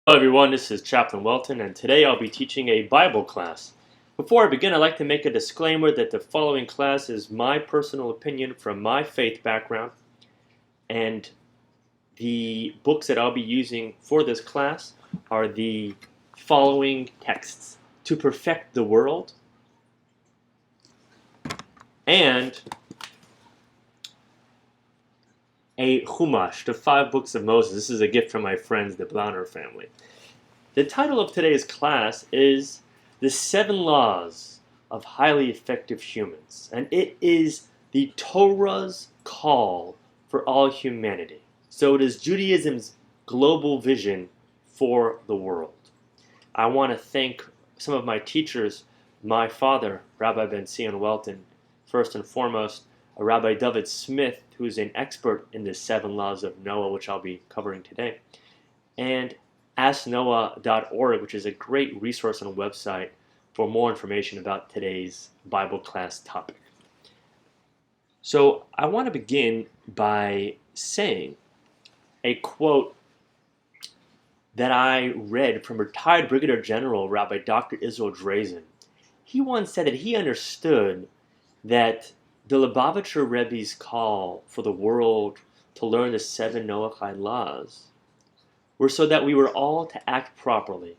Hello everyone, this is Chaplain Welton, and today I'll be teaching a Bible class. Before I begin, I'd like to make a disclaimer that the following class is my personal opinion from my faith background, and the books that I'll be using for this class are the following texts: To Perfect the World, and a Chumash, the 5 books of Moses. This is a gift from my friends, the Blauner family. The title of today's class is The 7 Laws of Highly Effective Humans, and it is the Torah's call for all humanity. So it is Judaism's global vision for the world. I want to thank some of my teachers, my father, Rabbi Ben Sion Welton, first and foremost, Rabbi David Smith, who is an expert in the 7 Laws of Noah, which I'll be covering today, and AskNoah.org, which is a great resource and website for more information about today's Bible class topic. So I want to begin by saying a quote that I read from retired Brigadier General Rabbi Dr. Israel Drazen. He once said that he understood that the Lubavitcher Rebbe's call for the world to learn the 7 Noahide laws were so that we were all to act properly.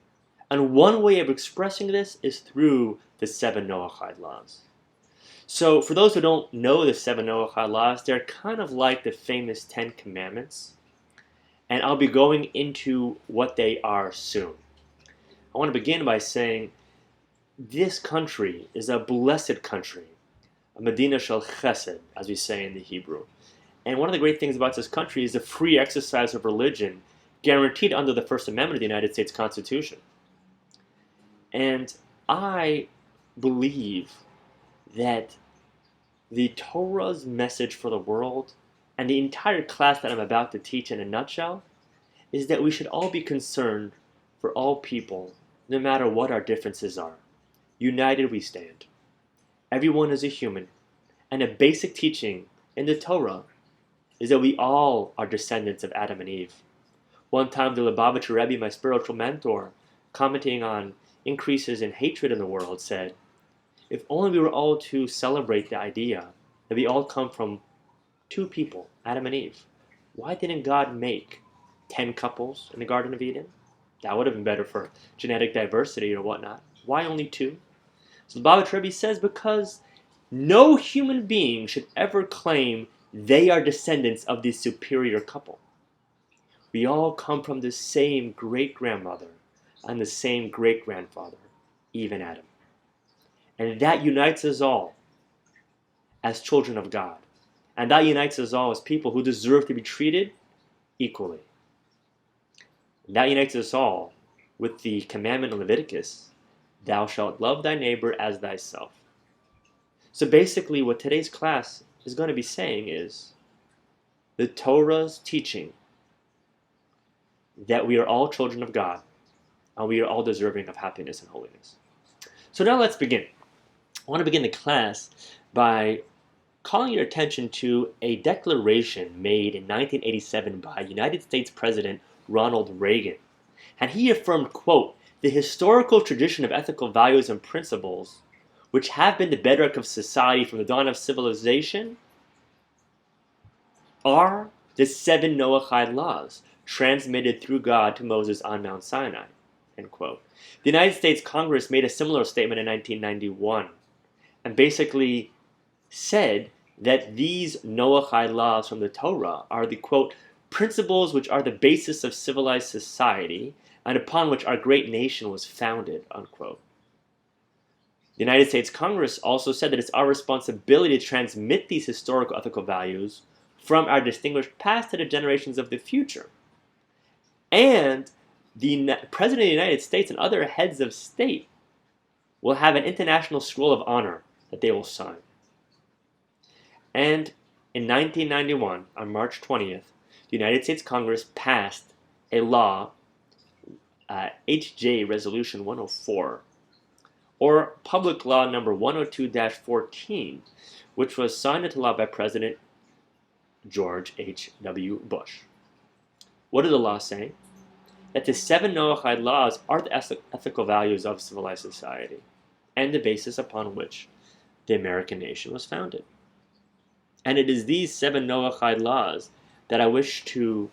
And one way of expressing this is through the 7 Noahide laws. So for those who don't know the 7 Noahide laws, they're kind of like the famous 10 Commandments. And I'll be going into what they are soon. I want to begin by saying this country is a blessed country, a Medina Shel Chesed, as we say in the Hebrew. And one of the great things about this country is the free exercise of religion guaranteed under the First Amendment of the United States Constitution. And I believe that the Torah's message for the world and the entire class that I'm about to teach in a nutshell is that we should all be concerned for all people, no matter what our differences are. United we stand. Everyone is a human, and a basic teaching in the Torah is that we all are descendants of Adam and Eve. One time the Lubavitcher Rebbe, my spiritual mentor, commenting on increases in hatred in the world, said, if only we were all to celebrate the idea that we all come from 2 people, Adam and Eve. Why didn't God make 10 couples in the Garden of Eden? That would have been better for genetic diversity or whatnot. Why only 2? So the Lubavitcher Rebbe says because no human being should ever claim they are descendants of the superior couple. We all come from the same great-grandmother and the same great-grandfather, Eve and Adam. And that unites us all as children of God. And that unites us all as people who deserve to be treated equally. And that unites us all with the commandment in Leviticus, thou shalt love thy neighbor as thyself. So basically what today's class is going to be saying is the Torah's teaching that we are all children of God, and we are all deserving of happiness and holiness. So now let's begin. I want to begin the class by calling your attention to a declaration made in 1987 by United States President Ronald Reagan. And he affirmed, quote, the historical tradition of ethical values and principles, which have been the bedrock of society from the dawn of civilization, are the 7 Noahide laws, transmitted through God to Moses on Mount Sinai, end quote. The United States Congress made a similar statement in 1991 and basically said that these Noahide laws from the Torah are the, quote, principles which are the basis of civilized society and upon which our great nation was founded, unquote. The United States Congress also said that it's our responsibility to transmit these historical ethical values from our distinguished past to the generations of the future. And the President of the United States and other heads of state will have an international scroll of honor that they will sign. And in 1991, on March 20th, the United States Congress passed a law, HJ Resolution 104, or Public Law Number 102-14, which was signed into law by President George H.W. Bush. What did the law say? that the 7 Noahide laws are the ethical values of civilized society and the basis upon which the American nation was founded. And it is these 7 Noahide laws that I wish to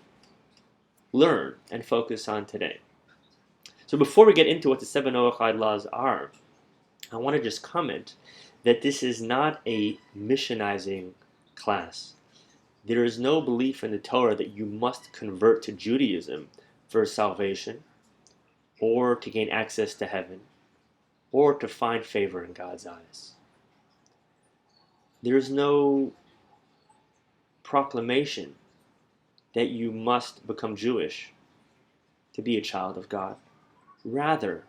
learn and focus on today. So before we get into what the 7 Noahide laws are, I want to just comment that this is not a missionizing class. There is no belief in the Torah that you must convert to Judaism for salvation, or to gain access to heaven, or to find favor in God's eyes. There is no proclamation that you must become Jewish to be a child of God. Rather,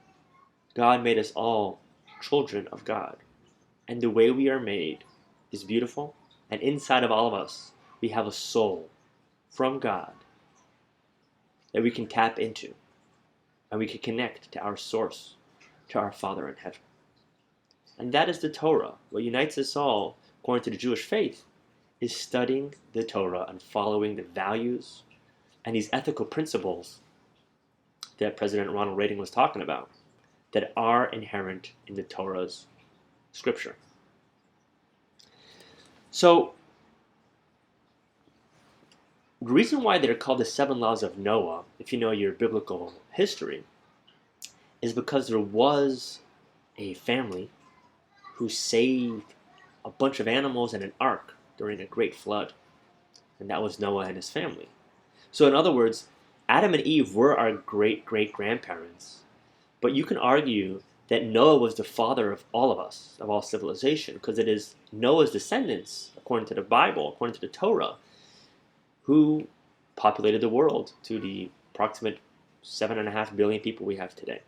God made us all children of God. And the way we are made is beautiful, and inside of all of us, we have a soul from God that we can tap into, and we can connect to our source, to our Father in heaven. And that is the Torah. What unites us all, according to the Jewish faith, is studying the Torah and following the values and these ethical principles that President Ronald Reagan was talking about, that are inherent in the Torah's scripture. So, the reason why they're called the 7 laws of Noah, if you know your biblical history, is because there was a family who saved a bunch of animals in an ark during a great flood. And that was Noah and his family. So in other words, Adam and Eve were our great-great-grandparents. But you can argue that Noah was the father of all of us, of all civilization, because it is Noah's descendants, according to the Bible, according to the Torah, who populated the world to the approximate 7.5 billion people we have today.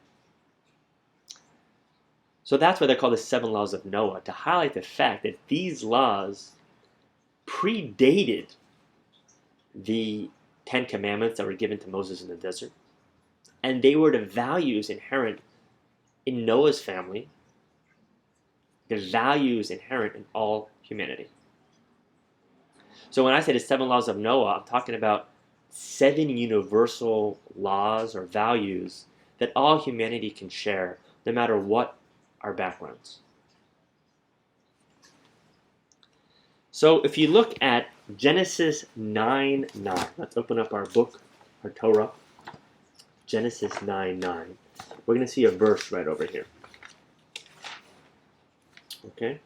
So that's why they're called the 7 laws of Noah, to highlight the fact that these laws predated the 10 commandments that were given to Moses in the desert. And they were the values inherent in Noah's family, the values inherent in all humanity. So when I say the 7 laws of Noah, I'm talking about 7 universal laws or values that all humanity can share, no matter what our backgrounds. So if you look at Genesis 9:9, let's open up our book, our Torah, Genesis 9:9. We're going to see a verse right over here. Okay?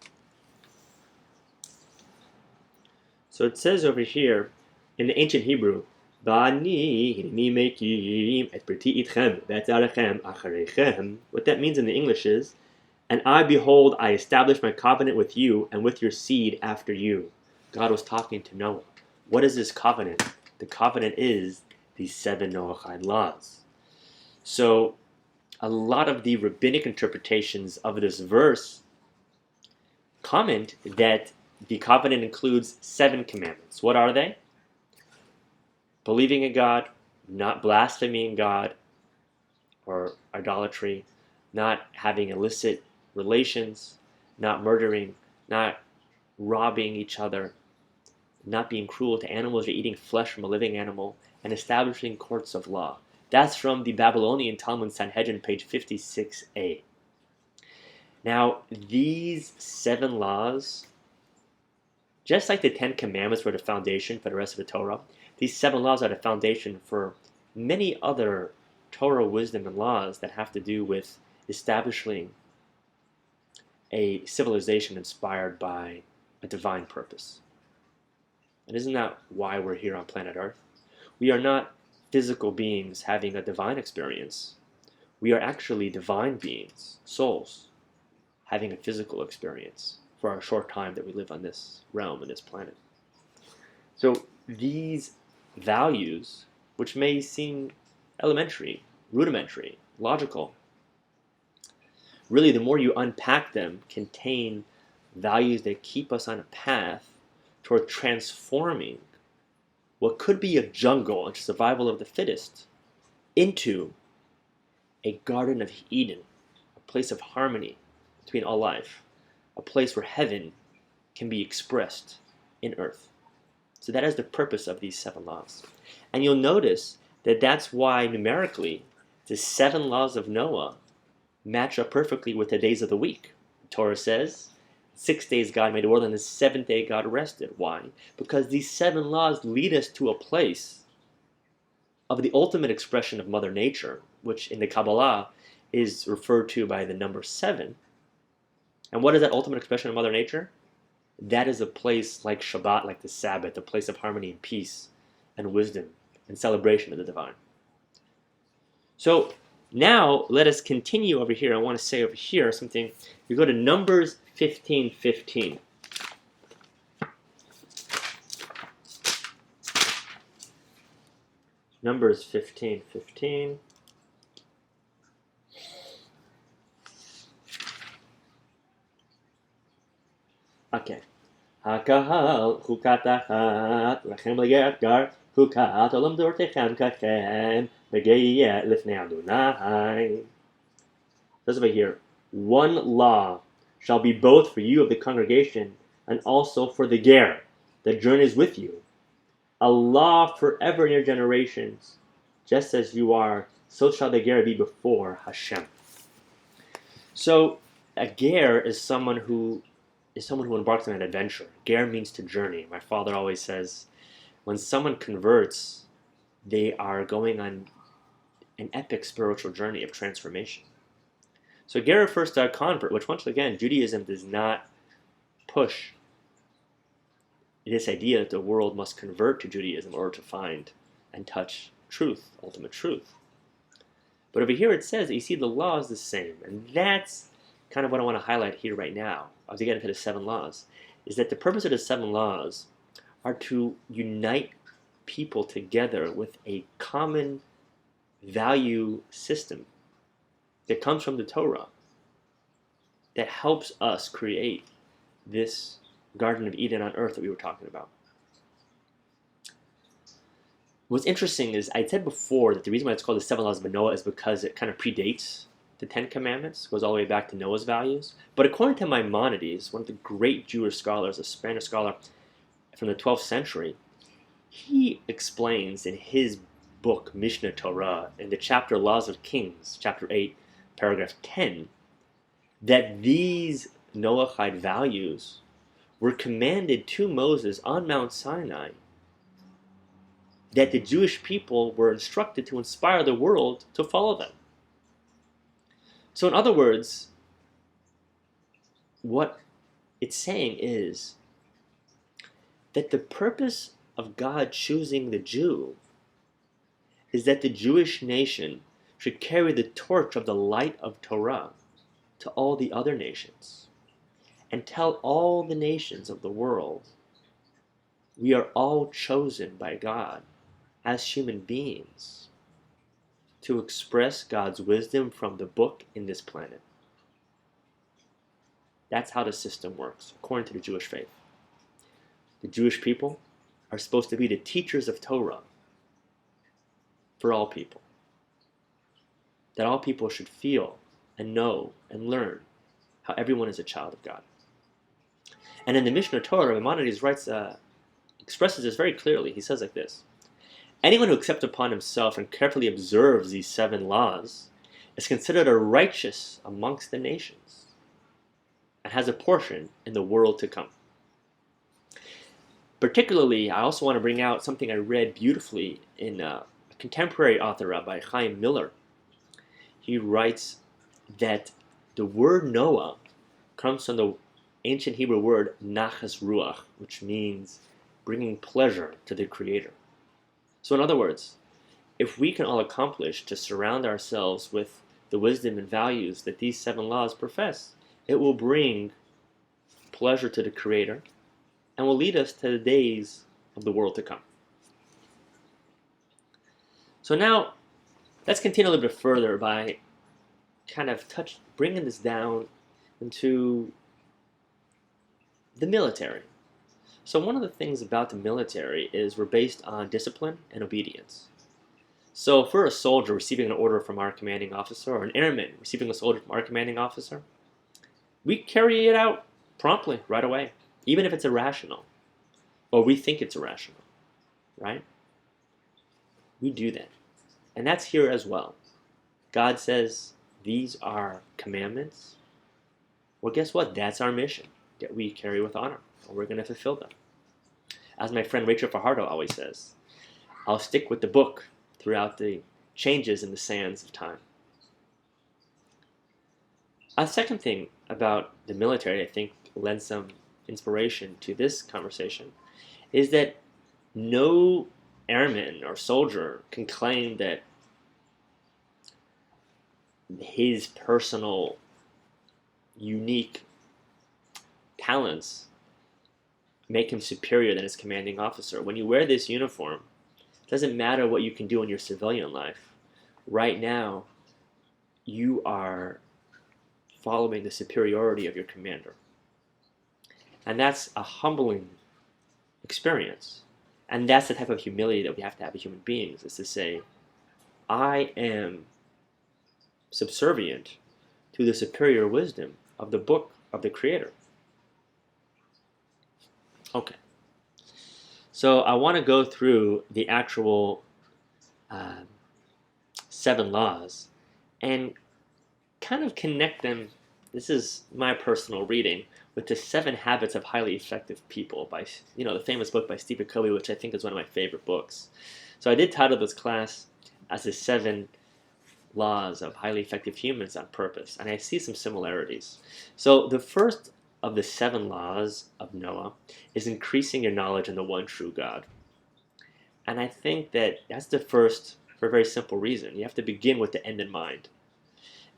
So it says over here, in the ancient Hebrew, what that means in the English is, and I, behold, I establish my covenant with you and with your seed after you. God was talking to Noah. What is this covenant? The covenant is these 7 Noahide laws. So a lot of the rabbinic interpretations of this verse comment that the covenant includes 7 commandments. What are they? Believing in God, not blaspheming God or idolatry, not having illicit relations, not murdering, not robbing each other, not being cruel to animals or eating flesh from a living animal, and establishing courts of law. That's from the Babylonian Talmud Sanhedrin, page 56a. Now, these 7 laws, just like the 10 commandments were the foundation for the rest of the Torah, these 7 laws are the foundation for many other Torah wisdom and laws that have to do with establishing a civilization inspired by a divine purpose. And isn't that why we're here on planet Earth? We are not physical beings having a divine experience. We are actually divine beings, souls, having a physical experience for our short time that we live on this realm and this planet. So these values, which may seem elementary, rudimentary, logical, really the more you unpack them, contain values that keep us on a path toward transforming what could be a jungle and survival of the fittest into a Garden of Eden, a place of harmony between all life, a place where heaven can be expressed in earth. So that is the purpose of these 7 laws. And you'll notice that's why numerically the 7 laws of Noah match up perfectly with the days of the week. The Torah says, 6 days God made the world, and the 7th day God rested. Why? Because these 7 laws lead us to a place of the ultimate expression of Mother Nature, which in the Kabbalah is referred to by the number 7. And what is that ultimate expression of Mother Nature? That is a place like Shabbat, like the Sabbath, a place of harmony and peace and wisdom and celebration of the divine. So now let us continue over here. I want to say over here something. You go to Numbers 15:15. Numbers 15:15. Okay. הקהל חוקת אחת, לכם לגרת גר, חוקת עולם דורתכם ככם, בגיא לפני אדוני. Says over here, 1 law shall be both for you of the congregation and also for the ger that journeys with you. A law forever in your generations, just as you are, so shall the ger be before Hashem. So a ger is someone who embarks on an adventure. Ger means to journey. My father always says, when someone converts, they are going on an epic spiritual journey of transformation. So ger refers to a convert, which once again, Judaism does not push this idea that the world must convert to Judaism in order to find and touch truth, ultimate truth. But over here it says that you see the law is the same, and that's kind of what I want to highlight here right now, as we get into the 7 laws, is that the purpose of the 7 laws are to unite people together with a common value system that comes from the Torah that helps us create this Garden of Eden on earth that we were talking about. What's interesting is, I said before that the reason why it's called the 7 laws of Noah is because it kind of predates the 10 Commandments, goes all the way back to Noah's values. But according to Maimonides, one of the great Jewish scholars, a Spanish scholar from the 12th century, he explains in his book, Mishnah Torah, in the chapter Laws of Kings, chapter 8, paragraph 10, that these Noahide values were commanded to Moses on Mount Sinai, that the Jewish people were instructed to inspire the world to follow them. So in other words, what it's saying is that the purpose of God choosing the Jew is that the Jewish nation should carry the torch of the light of Torah to all the other nations and tell all the nations of the world, we are all chosen by God as human beings to express God's wisdom from the book in this planet. That's how the system works, according to the Jewish faith. The Jewish people are supposed to be the teachers of Torah for all people. That all people should feel and know and learn how everyone is a child of God. And in the Mishnah Torah, Maimonides expresses this very clearly. He says like this: anyone who accepts upon himself and carefully observes these 7 laws is considered a righteous amongst the nations and has a portion in the world to come. Particularly, I also want to bring out something I read beautifully in a contemporary author, Rabbi Chaim Miller. He writes that the word Noah comes from the ancient Hebrew word nachas ruach, which means bringing pleasure to the Creator. So in other words, if we can all accomplish to surround ourselves with the wisdom and values that these 7 laws profess, it will bring pleasure to the Creator and will lead us to the days of the world to come. So now, let's continue a little bit further by kind of bringing this down into the military. So one of the things about the military is we're based on discipline and obedience. So if we're a soldier receiving an order from our commanding officer, or an airman receiving a soldier from our commanding officer, we carry it out promptly, right away, even if it's irrational, or we think it's irrational, right? We do that. And that's here as well. God says these are commandments. Well, guess what? That's our mission that we carry with honor, and we're going to fulfill them. As my friend Rachel Fajardo always says, I'll stick with the book throughout the changes in the sands of time. A second thing about the military I think lends some inspiration to this conversation is that no airman or soldier can claim that his personal unique talents make him superior than his commanding officer. When you wear this uniform, it doesn't matter what you can do in your civilian life. Right now, you are following the superiority of your commander. And that's a humbling experience. And that's the type of humility that we have to have as human beings, is to say, I am subservient to the superior wisdom of the book of the Creator. Okay. So I want to go through the actual 7 laws and kind of connect them. This is my personal reading with the 7 Habits of Highly Effective People by, the famous book by Stephen Covey, which I think is one of my favorite books. So I did title this class as the 7 Laws of Highly Effective Humans on purpose, and I see some similarities. So the first of the 7 laws of Noah is increasing your knowledge in the one true God. And I think that that's the first for a very simple reason. You have to begin with the end in mind.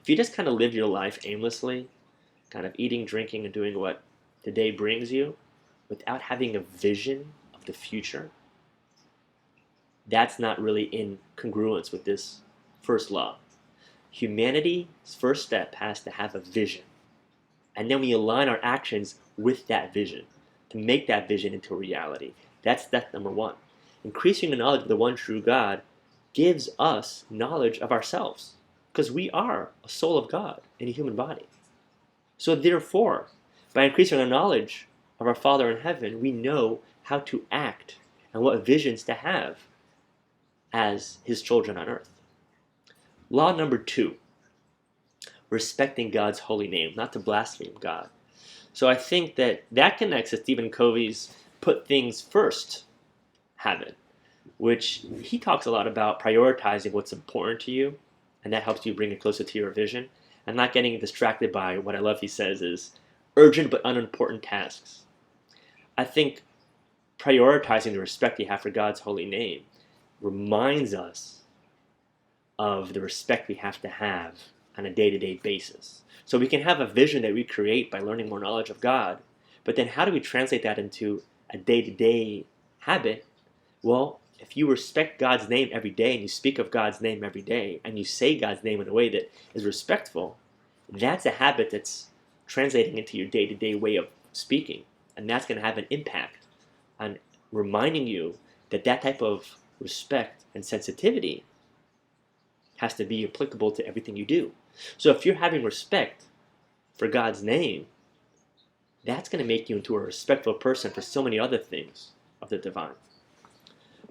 If you just kind of live your life aimlessly, kind of eating, drinking, and doing what the day brings you, without having a vision of the future, that's not really in congruence with this first law. Humanity's first step has to have a vision. And then we align our actions with that vision to make that vision into reality. That's step number 1. Increasing the knowledge of the one true God gives us knowledge of ourselves, because we are a soul of God in a human body. So therefore, by increasing our knowledge of our Father in heaven, we know how to act and what visions to have as His children on earth. Law number 2, respecting God's holy name, not to blaspheme God. So I think that connects to Stephen Covey's put things first habit, which he talks a lot about prioritizing what's important to you, and that helps you bring it closer to your vision, and not getting distracted by what I love he says is urgent but unimportant tasks. I think prioritizing the respect you have for God's holy name reminds us of the respect we have to have on a day-to-day basis. So we can have a vision that we create by learning more knowledge of God, but then how do we translate that into a day-to-day habit? Well, if you respect God's name every day and you speak of God's name every day and you say God's name in a way that is respectful, that's a habit that's translating into your day-to-day way of speaking. And that's going to have an impact on reminding you that that type of respect and sensitivity has to be applicable to everything you do. So if you're having respect for God's name, that's going to make you into a respectful person for so many other things of the divine.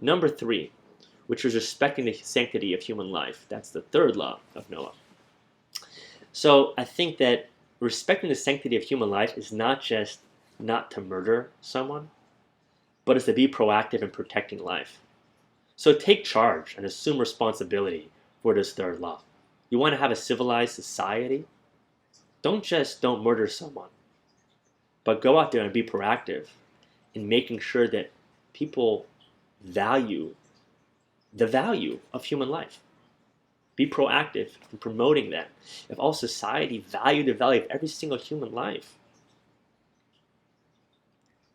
Number 3, which is respecting the sanctity of human life. That's the 3rd law of Noah. So I think that respecting the sanctity of human life is not just not to murder someone, but is to be proactive in protecting life. So take charge and assume responsibility for this 3rd law. You want to have a civilized society? Don't murder someone, but go out there and be proactive in making sure that people value the value of human life. Be proactive in promoting that. If all society valued the value of every single human life,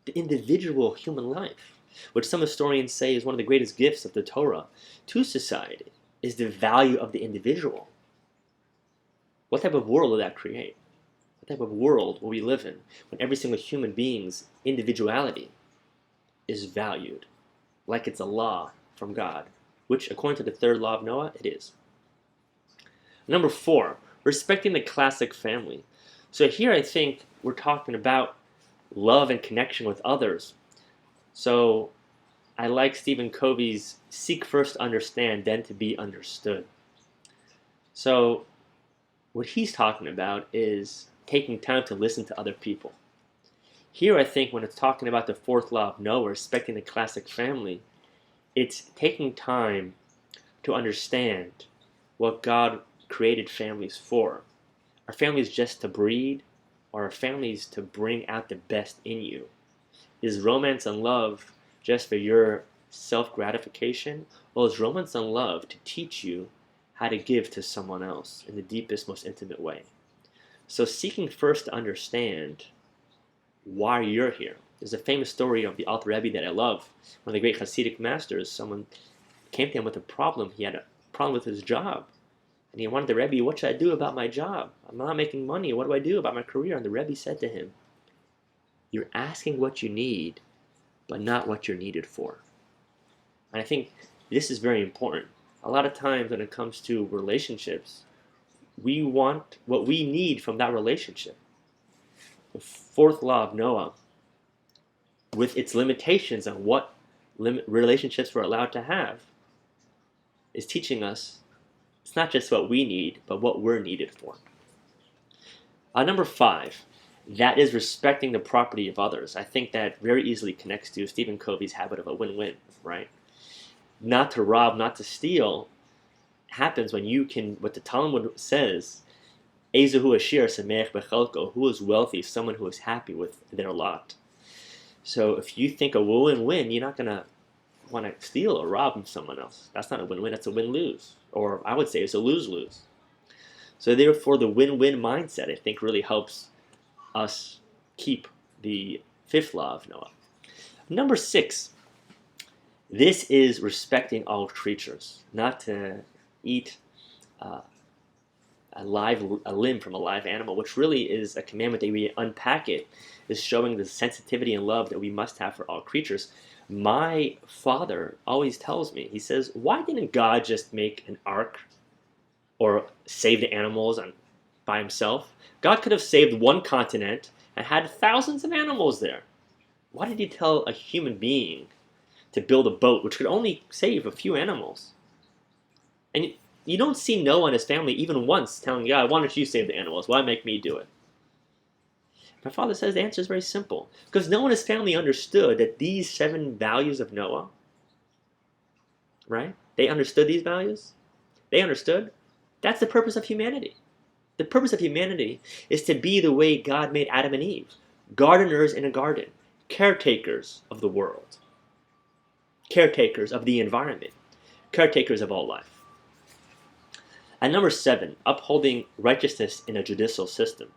the individual human life, which some historians say is one of the greatest gifts of the Torah to society, is the value of the individual. What type of world will that create? What type of world will we live in when every single human being's individuality is valued like it's a law from God, which according to the 3rd law of Noah, it is. Number 4, respecting the classic family. So here I think we're talking about love and connection with others. So I like Stephen Covey's seek first to understand, then to be understood. So what he's talking about is taking time to listen to other people. Here, I think when it's talking about the fourth law of Noah, respecting the classic family, it's taking time to understand what God created families for. Are families just to breed, or are families to bring out the best in you? Is romance and love just for your self-gratification, or is romance and love to teach you how to give to someone else in the deepest, most intimate way? So seeking first to understand why you're here. There's a famous story of the Alter Rebbe that I love. One of the great Hasidic masters, someone came to him with a problem. He had a problem with his job. And he wanted the Rebbe, what should I do about my job? I'm not making money. What do I do about my career? And the Rebbe said to him, you're asking what you need, but not what you're needed for. And I think this is very important. A lot of times when it comes to relationships, we want what we need from that relationship. The fourth law of Noah, with its limitations on what relationships we're allowed to have, is teaching us it's not just what we need, but what we're needed for. Number 5, that is respecting the property of others. I think that very easily connects to Stephen Covey's habit of a win-win, right? Not to rob, not to steal happens when you can, what the Talmud says, Ezehu Ashir Sameach Bechelko, who is wealthy, someone who is happy with their lot. So if you think a win-win, you're not going to want to steal or rob from someone else. That's not a win-win, that's a win-lose. Or I would say it's a lose-lose. So therefore, the win-win mindset, I think, really helps us keep the fifth law of Noah. Number 6, this is respecting all creatures, not to eat a limb from a live animal, which really is a commandment that we unpack it, is showing the sensitivity and love that we must have for all creatures. My father always tells me, he says, why didn't God just make an ark or save the animals by himself? God could have saved one continent and had thousands of animals there. Why did he tell a human being to build a boat which could only save a few animals? And you don't see Noah and his family even once telling God, why don't you save the animals? Why make me do it? My father says the answer is very simple. Because Noah and his family understood that these 7 values of Noah, right? They understood these values. They understood. That's the purpose of humanity. The purpose of humanity is to be the way God made Adam and Eve. Gardeners in a garden. Caretakers of the world. Caretakers of the environment. Caretakers of all life. And number 7, upholding righteousness in a judicial system.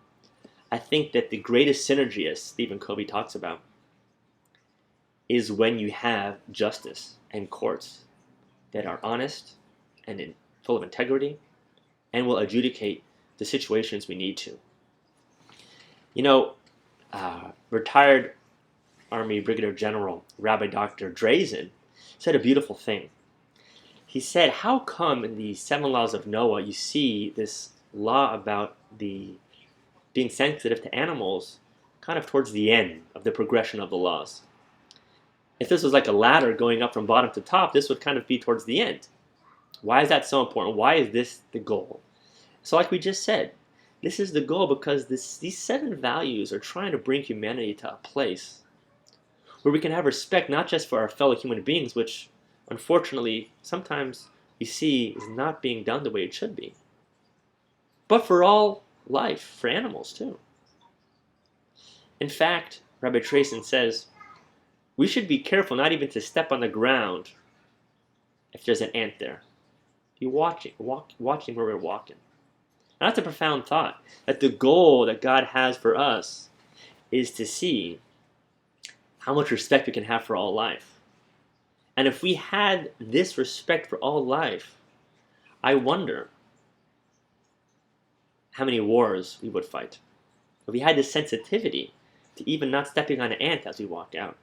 I think that the greatest synergy, as Stephen Covey talks about, is when you have justice and courts that are honest and full of integrity and will adjudicate the situations we need to. You know, retired Army Brigadier General Rabbi Dr. Drazen said a beautiful thing. He said, how come in the 7 laws of Noah you see this law about being sensitive to animals kind of towards the end of the progression of the laws? If this was like a ladder going up from bottom to top, this would kind of be towards the end. Why is that so important? Why is this the goal? So like we just said, this is the goal because these 7 values are trying to bring humanity to a place where we can have respect not just for our fellow human beings, which unfortunately sometimes we see is not being done the way it should be, but for all life, for animals too. In fact, Rabbi Drazen says, we should be careful not even to step on the ground if there's an ant there. Be watching where we're walking. And that's a profound thought, that the goal that God has for us is to see how much respect we can have for all life. And if we had this respect for all life, I wonder how many wars we would fight. If we had this sensitivity to even not stepping on an ant as we walk out,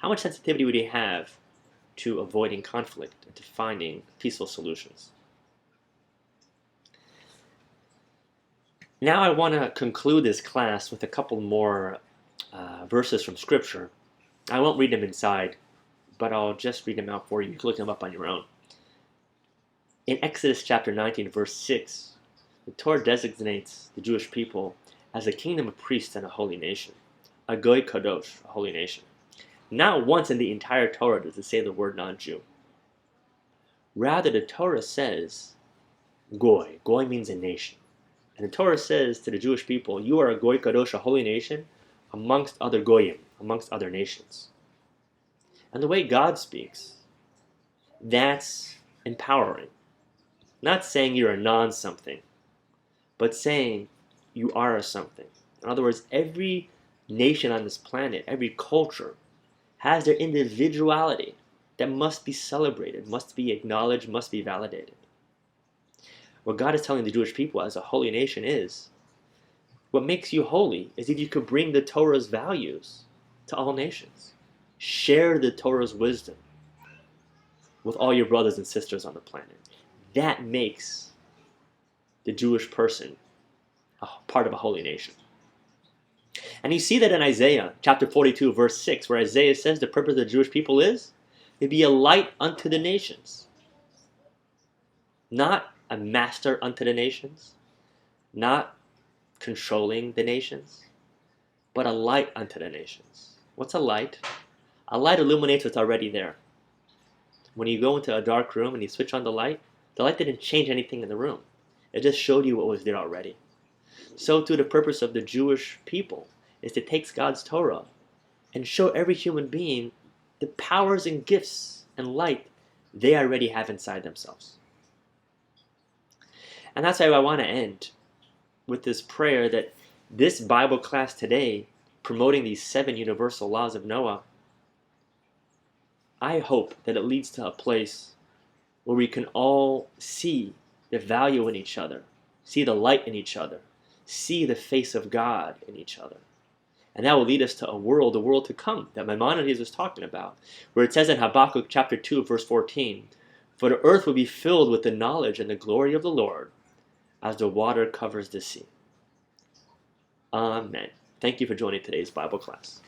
how much sensitivity would we have to avoiding conflict and to finding peaceful solutions? Now I want to conclude this class with a couple more verses from Scripture. I won't read them inside but I'll just read them out for you. You can look them up on your own. In Exodus chapter 19, verse 6, the Torah designates the Jewish people as a kingdom of priests and a holy nation. A goy kadosh, a holy nation. Not once in the entire Torah does it say the word non-Jew. Rather, the Torah says goy. Goy means a nation. And the Torah says to the Jewish people, you are a goy kadosh, a holy nation, amongst other goyim, amongst other nations. And the way God speaks, that's empowering. Not saying you're a non-something, but saying you are a something. In other words, every nation on this planet, every culture, has their individuality that must be celebrated, must be acknowledged, must be validated. What God is telling the Jewish people as a holy nation is, what makes you holy is if you could bring the Torah's values to all nations. Share the Torah's wisdom with all your brothers and sisters on the planet. That makes the Jewish person a part of a holy nation. And you see that in Isaiah chapter 42, verse 6, where Isaiah says the purpose of the Jewish people is to be a light unto the nations. Not a master unto the nations, not controlling the nations, but a light unto the nations. What's a light? A light illuminates what's already there. When you go into a dark room and you switch on the light didn't change anything in the room. It just showed you what was there already. So too the purpose of the Jewish people is to take God's Torah and show every human being the powers and gifts and light they already have inside themselves. And that's why I want to end with this prayer that this Bible class today, promoting these 7 universal laws of Noah, I hope that it leads to a place where we can all see the value in each other, see the light in each other, see the face of God in each other. And that will lead us to the world to come, that Maimonides was talking about, where it says in Habakkuk chapter 2, verse 14, for the earth will be filled with the knowledge and the glory of the Lord, as the water covers the sea. Amen. Thank you for joining today's Bible class.